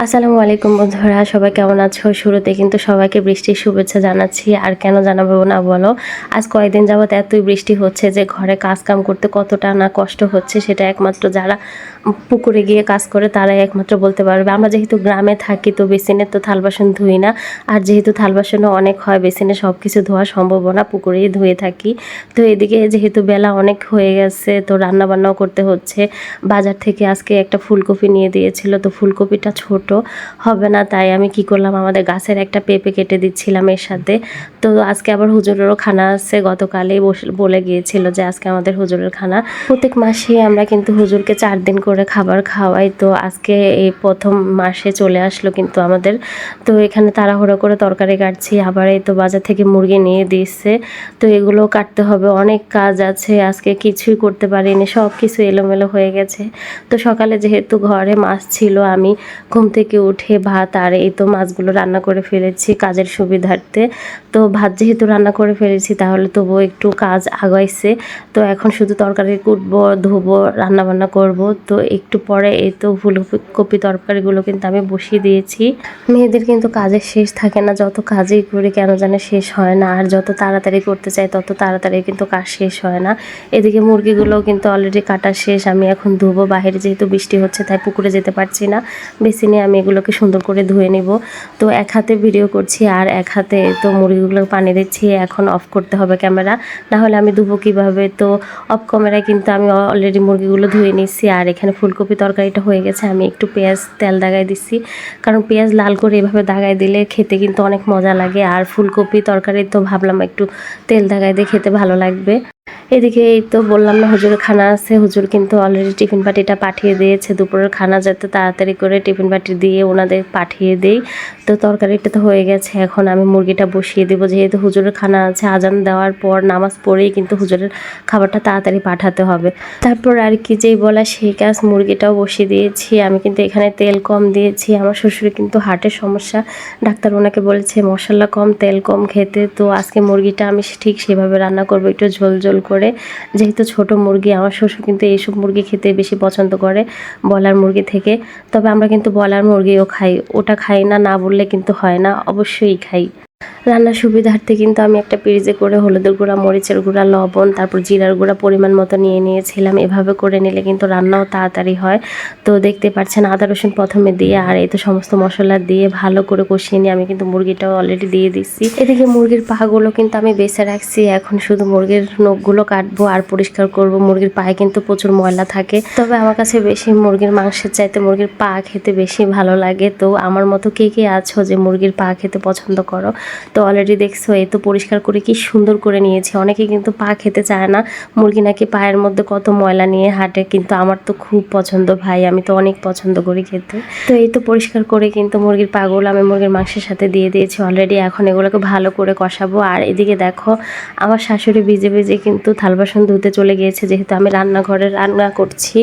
আসসালামু আলাইকুম বন্ধুরা, সবাই কেমন আছো? শুরুতে কিন্তু সবাইকে বৃষ্টির শুভেচ্ছা জানাচ্ছি। আর কেন জানাবো না বলো? আজ কয়েকদিন যাবত এতই বৃষ্টি হচ্ছে যে ঘরে কাজ কাম করতে কতটা না কষ্ট হচ্ছে সেটা একমাত্র যারা পুকুরে গিয়ে কাজ করে তারাই একমাত্র বলতে পারবে। আমরা যেহেতু গ্রামে থাকি তো বেসিনে তো থাল বাসন ধুই না, আর যেহেতু থাল বাসনও অনেক হয় বেসিনে সব কিছু ধোয়া সম্ভব না, পুকুরেই ধুয়ে থাকি। তো এদিকে যেহেতু বেলা অনেক হয়ে গেছে তো রান্না বান্নাও করতে হচ্ছে। বাজার থেকে আজকে একটা ফুলকপি নিয়ে দিয়েছিল, তো ফুলকপিটা ছোট হবে না, তাই আমি কি করলাম, আমাদের গাছের একটা পেঁপে কেটে দিচ্ছিলাম এর সাথে। তো আজকে আবার হুজুরেরও খানা আছে, গতকালেই বলে গিয়েছিল যে আজকে আমাদের হুজুরের খানা। প্রত্যেক মাসে আমরা কিন্তু হুজুরকে 4 দিন করে খাবার খাওয়াই, তো আজকে এই প্রথম মাসে চলে আসলো কিন্তু আমাদের। তো এখানে তাড়াহুড়ো করে তরকারি কাটছি, আবার এই তো বাজার থেকে মুরগি নিয়ে দিচ্ছে, তো এগুলো কাটতে হবে, অনেক কাজ আছে। আজকে কিছুই করতে পারিনি, সব কিছু এলোমেলো হয়ে গেছে। তো সকালে যেহেতু ঘরে মাছ ছিল, আমি ঘুম থেকে উঠে ভাত আর এই তো মাছগুলো রান্না করে ফেলেছি কাজের সুবিধার্থে। তো ভাত যেহেতু রান্না করে ফেলেছি তাহলে তবুও একটু কাজ আগাইছে। তো এখন শুধু তরকারি কুটবো, ধুবো, রান্নাবান্না করব। তো একটু পরে এই তো ফুলকপি তরকারিগুলো কিন্তু আমি বসিয়ে দিয়েছি। মেয়েদের কিন্তু কাজের শেষ থাকে না, যত কাজই করি কেন জানে শেষ হয় না, আর যত তাড়াতাড়ি করতে চাই তত তাড়াতাড়ি কিন্তু কাজ শেষ হয় না। এদিকে মুরগিগুলোও কিন্তু অলরেডি কাটা শেষ, আমি এখন ধুবো। বাইরে যেহেতু বৃষ্টি হচ্ছে তাই পুকুরে যেতে পারছি না, বেসিনে আমি এগুলোকে সুন্দর করে ধুয়ে নিব। তো এক হাতে ভিডিও করছি আর এক হাতে তো মুরগিগুলো পানি দিচ্ছি। এখন অফ করতে হবে ক্যামেরা, না হলে আমি ধুবো কীভাবে? তো অফ ক্যামেরায় কিন্তু আমি অলরেডি মুরগিগুলো ধুয়ে নিচ্ছি। আর এখানে ফুলকপি তরকারিটা হয়ে গেছে, আমি একটু পেঁয়াজ তেল দাগাই দিচ্ছি, কারণ পেঁয়াজ লাল করে এভাবে দাগাই দিলে খেতে কিন্তু অনেক মজা লাগে। আর ফুলকপি তরকারি তো ভাবলাম একটু তেল দাগাই দিয়ে খেতে ভালো লাগবে। এদিকে এই তো বললাম না হুজুরের খানা আছে, হুজুর কিন্তু অলরেডি টিফিন বাটিটা পাঠিয়ে দিয়েছে, দুপুরের খানা যাতে তাড়াতাড়ি করে টিফিন বাটি দিয়ে ওনাদের পাঠিয়ে দেই। তো তরকারিটা তো হয়ে গেছে, এখন আমি মুরগিটা বসিয়ে দেবো। যেহেতু হুজুরের খানা আছে, আজান দেওয়ার পর নামাজ পড়েই কিন্তু হুজুরের খাবারটা তাড়াতাড়ি পাঠাতে হবে। তারপর আর কি যেই বলা সেই কাজ, মুরগিটাও বসিয়ে দিয়েছি। আমি কিন্তু এখানে তেল কম দিয়েছি, আমার শ্বশুরের কিন্তু হার্টের সমস্যা, ডাক্তার ওনাকে বলেছে মশলা কম তেল কম খেতে। তো আজকে মুরগিটা আমি ঠিক সেভাবে রান্না করবো, একটু ঝোল ঝোল করে। যেহেতু ছোট মুরগি, আমার শ্বশুর কিন্তু এইসব মুরগি খেতে বেশি পছন্দ করে ব্রয়লার মুরগি থেকে। তবে আমরা কিন্তু ব্রয়লার মুরগিও খাই, ওটা খাই না না বললে কিন্তু হয় না, অবশ্যই খাই। রান্নার সুবিধার্থে কিন্তু আমি একটা পিরিজে করে হলুদের গুঁড়া, মরিচের গুঁড়া, লবণ, তারপর জিরার গুঁড়া পরিমাণ মতো নিয়ে নিয়েছিলাম। এভাবে করে নিলে কিন্তু রান্নাও তাড়াতাড়ি হয়। তো দেখতে পাচ্ছেন আদা রসুন প্রথমে দিয়ে আর এই তো সমস্ত মশলা দিয়ে ভালো করে কষিয়ে নিয়ে আমি কিন্তু মুরগিটাও অলরেডি দিয়ে দিচ্ছি। এদিকে মুরগির পাগুলো কিন্তু আমি বেছে রাখছি, এখন শুধু মুরগির নখগুলো কাটবো আর পরিষ্কার করব। মুরগির পায়ে কিন্তু প্রচুর ময়লা থাকে, তবে আমার কাছে বেশি মুরগির মাংসের চাইতে মুরগির পা খেতে বেশি ভালো লাগে। তো আমার মতো কে কে আছো যে মুরগির পা খেতে পছন্দ করো? তো অলরেডি দেখছো এই তো পরিষ্কার করে কি সুন্দর করে নিয়েছি। অনেকে কিন্তু পা খেতে চায় না, মুরগি নাকি পায়ের মধ্যে কত ময়লা নিয়ে হাঁটে, কিন্তু আমার তো খুব পছন্দ ভাই, আমি তো অনেক পছন্দ করি খেতে। তো এই তো পরিষ্কার করে কিন্তু মুরগির পাগুলো আমি মুরগির মাংসের সাথে দিয়ে দিয়েছি অলরেডি। এখন এগুলোকে ভালো করে কষাবো। আর এদিকে দেখো আমার শাশুড়ি ভিজে ভিজে কিন্তু থাল বাসন ধুতে চলে গিয়েছে, যেহেতু আমি রান্নাঘরে রান্না করছি।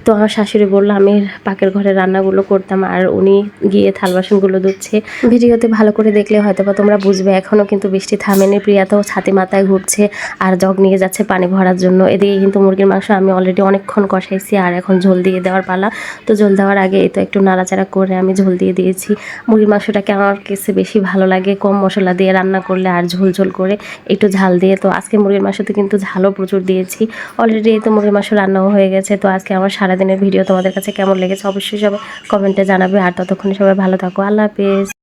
তো আমার শাশুড়ি বললো আমি পাকের ঘরে রান্নাগুলো করতাম আর উনি গিয়ে থাল বাসনগুলো ধুচ্ছে। ভিডিওতে ভালো করে দেখলে হয়তো বা তোমরা বুঝবে। এখনও কিন্তু বৃষ্টি থামেনি, প্রিয়া তো ছাতি মাথায় ঘুরছে আর জগ নিয়ে যাচ্ছে পানি ভরার জন্য। এদিকে কিন্তু মুরগির মাংস আমি অলরেডি অনেকক্ষণ কষাইছি আর এখন ঝোল দিয়ে দেওয়ার পালা। তো ঝোল দেওয়ার আগে এই তো একটু নাড়াচাড়া করে আমি ঝোল দিয়ে দিয়েছি। মুরগির মাংসটাকে আমার কাছে বেশি ভালো লাগে কম মশলা দিয়ে রান্না করলে, আর ঝোল ঝোল করে একটু ঝাল দিয়ে। তো আজকে মুরগির মাংসতে কিন্তু ঝালও প্রচুর দিয়েছি অলরেডি। এই তো মুরগির মাংস রান্নাও হয়ে গেছে। তো আজকে আমার সারাদিনের ভিডিও তোমাদের কাছে কেমন লেগেছে অবশ্যই সবাই কমেন্টে জানাবে। আর ততক্ষণে সবাই ভালো থাকো, আল্লাহ হাফেজ।